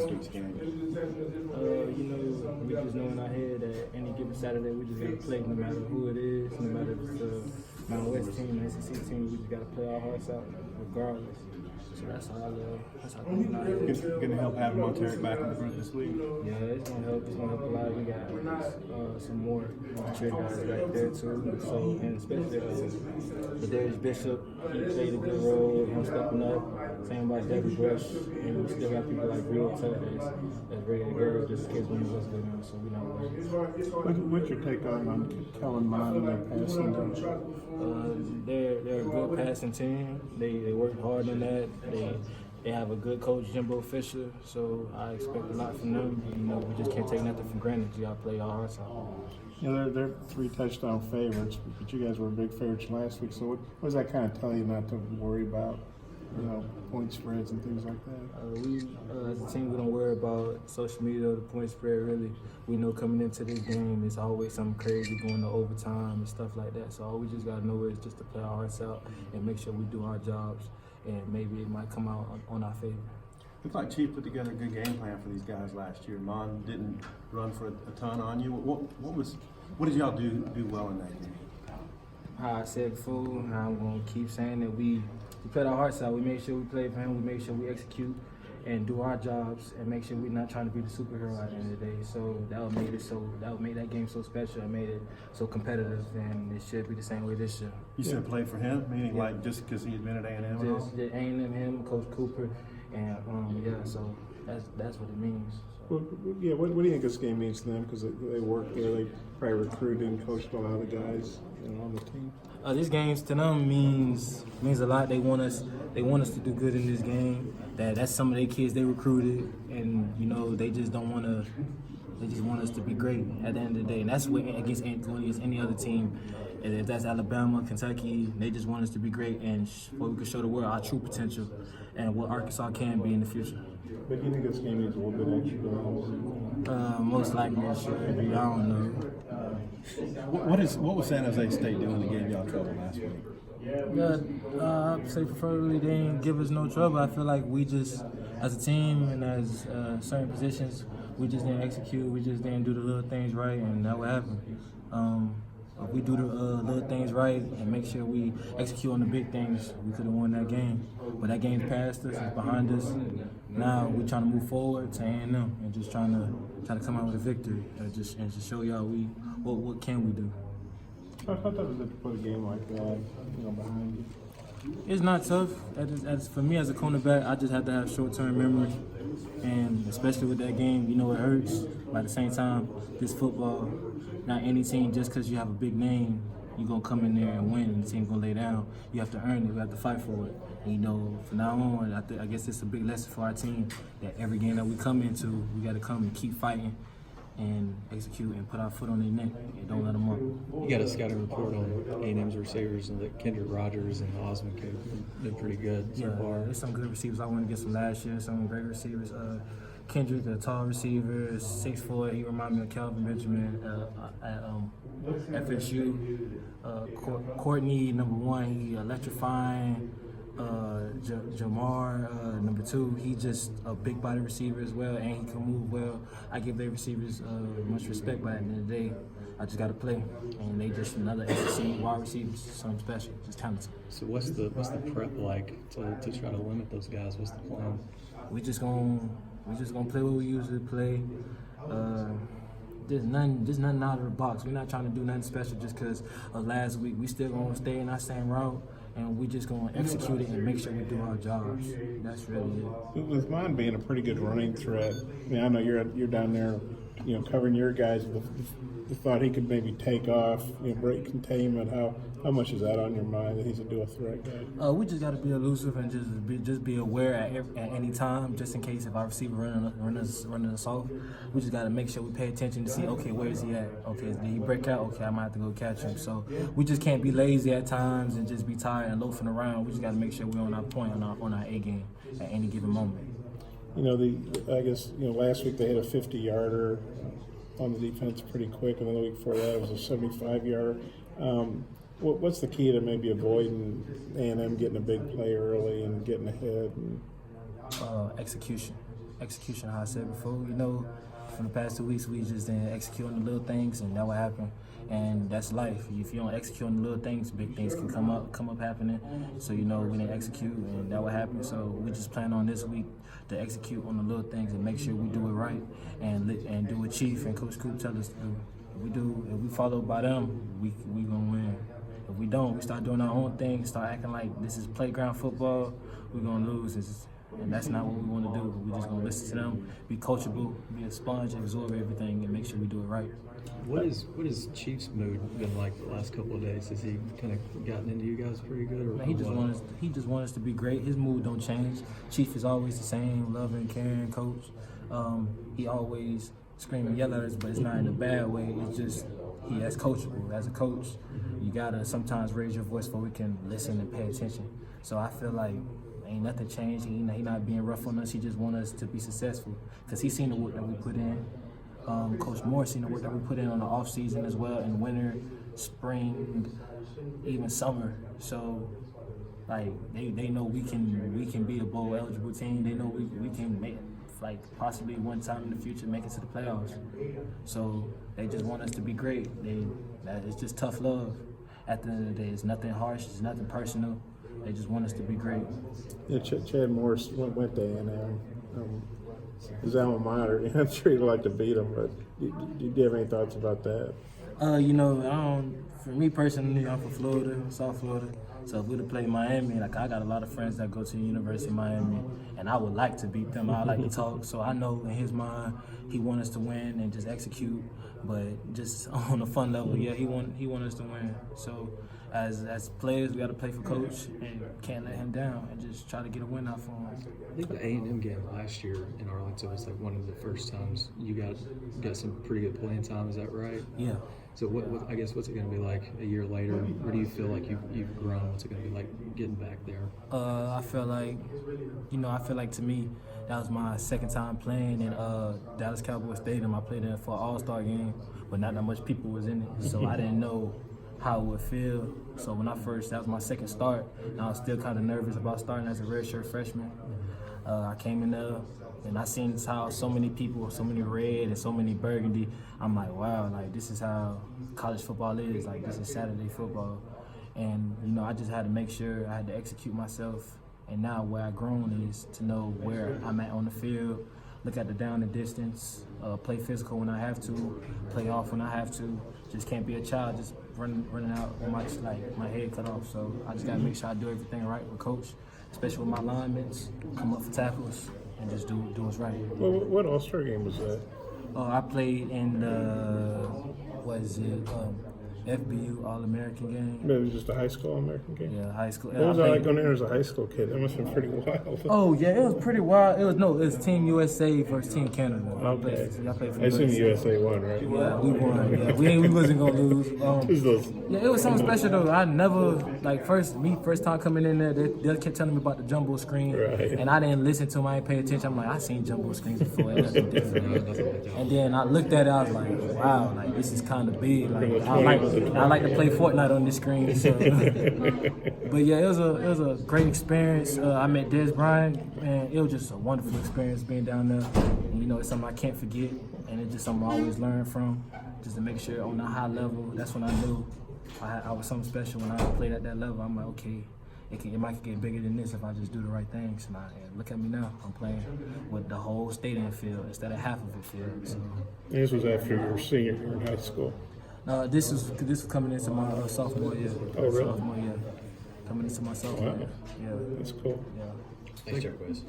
last week's game? We just know in our head that any given Saturday we just got to play no matter who it is, no matter if it's the Mountain West team, the SEC team, we just got to play our hearts out regardless. So that's how I think about it. It's going to help having Monteric back in the front this week. Yeah, it's going to help. It's going to help a lot. We got some more mature guys right there too. So, and especially Darius Bishop, he played a good role. Him stepping up. Same about Devin Bush, and we still got people like Real Tuck that's ready to go just in case one of us go down. So we not worried. What's your take on Kellen Mond and their passing? They're a good passing team. They work hard on that. They have a good coach, Jimbo Fisher, so I expect a lot from them. We just can't take nothing for granted. You got to play our hearts out. They're 3 touchdown favorites, but you guys were big favorites last week. So what does that kind of tell you not to worry about, point spreads and things like that? As a team, we don't worry about social media or the point spread, really. We know coming into this game, it's always something crazy going to overtime and stuff like that. So all we just got to know is just to play our hearts out and make sure we do our jobs, and maybe it might come out on our favor. Looks like Chief put together a good game plan for these guys last year. Mon didn't run for a ton on you. What did y'all do well in that game? How I said before, I'm going to keep saying that we played our hearts out. We made sure we played for him. We made sure we execute and do our jobs and make sure we're not trying to be the superhero at the end of the day. So that would make that game so special and made it so competitive, and it should be the same way this year. You said play for him, meaning like just because he had been at A&M? Just A&M, him, Coach Cooper, and so that's what it means. Well, what do you think this game means to them? Because they work there, they probably recruited and coached a lot of the guys on the team. This game to them means a lot. They want us to do good in this game. That's some of their kids they recruited, and they just don't want to. They just want us to be great at the end of the day, and that's what against any other team. And if that's Alabama, Kentucky, they just want us to be great and we can show the world our true potential and what Arkansas can be in the future. But do you think this game needs a little bit extra? Most likely it should. I don't know. What was San Jose State doing to give y'all trouble last week? I'd say preferably they didn't give us no trouble. I feel like we just, as a team and as certain positions, we just didn't execute. We just didn't do the little things right, and that what happened. If we do the little things right and make sure we execute on the big things, we could have won that game. But that game's past us, it's behind us. Now we're trying to move forward to A&M and just trying to come out with a victory and just show y'all what can we do. How tough is it to put a game like that, behind you? It's not tough. As for me as a cornerback, I just have to have short-term memory, and especially with that game, it hurts. But at the same time, this football, not any team, just because you have a big name, you're going to come in there and win, and the team's going to lay down. You have to earn it. You have to fight for it. And, from now on, I guess it's a big lesson for our team that every game that we come into, we got to come and keep fighting and execute and put our foot on their neck and don't let them up. You got a scouting report on A&M's receivers and that Kendrick Rogers and Osmond have been pretty good so far. There's some good receivers. I went against them last year, some great receivers. Kendrick, a tall receiver, 6'4", he reminded me of Calvin Benjamin at FSU. Courtney, number 1, he electrifying. Jamar, number 2, he just a big body receiver as well, and he can move well. I give their receivers much respect, but at the end of the day, I just got to play, and they just another SEC wide receivers, something special, just talented. So what's the prep like to try to limit those guys? What's the plan? We just gonna play what we usually play. There's nothing out of the box. We're not trying to do nothing special just because of last week. We still gonna stay in our same route, and we just gonna execute it and make sure we do our jobs. That's really it. With mine being a pretty good running threat, I know you're down there, covering your guys. The thought he could maybe take off, break containment. How much is that on your mind that he's a dual threat guy? We just got to be elusive and just be aware at any time, just in case if our receiver running us off. We just got to make sure we pay attention to see, okay, where is he at? Okay, did he break out? Okay, I might have to go catch him. So we just can't be lazy at times and just be tired and loafing around. We just got to make sure we're on our point, on our A game at any given moment. I guess last week they had a 50-yarder on the defense pretty quick, and then the week before that it was a 75-yarder. What's the key to maybe avoiding A&M getting a big play early and getting ahead? Execution. execution, how I said before. From the past 2 weeks, we just didn't execute on the little things, and that what happened. And that's life. If you don't execute on the little things, big things can come up happening. So we didn't execute, and that what happened. So we just plan on this week to execute on the little things and make sure we do it right and do what Chief and Coach Coop tell us to do. If we follow by them, we gonna win. If we don't, we start doing our own thing, start acting like this is playground football, we're gonna lose. And that's not what we want to do. We're just gonna listen to them, be coachable, be a sponge, absorb everything, and make sure we do it right. What is Chief's mood been like the last couple of days? Has he kind of gotten into you guys pretty good, or Man, he just want us to be great. His mood don't change. Chief is always the same, loving, caring coach. He always scream and yell at us, but it's not in a bad way. It's just he as coachable. As a coach, you gotta sometimes raise your voice so we can listen and pay attention. So I feel like ain't nothing changed. He not being rough on us. He just want us to be successful because he seen the work that we put in. Coach Moore seen the work that we put in on the off season as well, in winter, spring, even summer. So like they know we can be a bowl eligible team. They know we can make, like, possibly one time in the future make it to the playoffs. So they just want us to be great. It's just tough love. At the end of the day, it's nothing harsh. It's nothing personal. They just want us to be great. Yeah, Chad Morris went to A&M. His alma mater. I'm sure you'd like to beat him, but do you have any thoughts about that? I don't. For me personally, I'm from Florida, South Florida. So if we'd have played Miami, like, I got a lot of friends that go to the University of Miami, and I would like to beat them. I like to talk, so I know in his mind he wants us to win and just execute. But just on a fun level, yeah, he want us to win. So as players, we got to play for coach and can't let him down and just try to get a win out for him. I think the A&M game last year in Arlington was like one of the first times you got some pretty good playing time. Is that right? Yeah. So what I guess what's it going to be like a year later? Where do you feel like you've grown? What's it going to be like getting back there? I feel like to me that was my second time playing in Dallas Cowboys Stadium. I played in for an All-Star game, but not that much people was in it, so I didn't know how it would feel. So when that was my second start, and I was still kind of nervous about starting as a redshirt freshman. I came in there and I seen how so many people, so many red and so many burgundy. I'm like, wow, like this is how college football is. Like this is Saturday football. And I just had to make sure I had to execute myself. And now where I've grown is to know where I'm at on the field, look at the down and distance, play physical when I have to, play off when I have to. Just can't be a child just running out with my head cut off. So I just gotta make sure I do everything right with coach, especially with my linemen, come up for tackles and just do what's right. Well, what All-Star game was that? I played in the FBU All-American game. It was just a high school All-American game? Yeah, high school. What was it like going in as a high school kid? That must have been pretty wild. Oh yeah, it was pretty wild. It was Team USA versus Team Canada. Okay. I played for I assume the USA won, right? Yeah, we won. Yeah, we wasn't gonna lose. Yeah, it was something special though. I never first time coming in there, they kept telling me about the jumbo screen, Right. and I didn't listen to them. I didn't pay attention. I'm like, I seen jumbo screens before. It wasn't different. And then I looked at it. I was like, wow, like this is kind of big. Like I like to play Fortnite on this screen. So. But yeah, it was a great experience. I met Des Bryant, and it was just a wonderful experience being down there. And, it's something I can't forget, and it's just something I always learn from, just to make sure on a high level. That's when I knew I was something special when I played at that level. I'm like, okay, it might get bigger than this if I just do the right things. And look at me now. I'm playing with the whole stadium field instead of half of it field. So. This was after your senior year in high school. This was coming into my sophomore year. Oh, really? Sophomore year. Coming into my sophomore year. Yeah. That's cool. Yeah. Thanks, Jarques.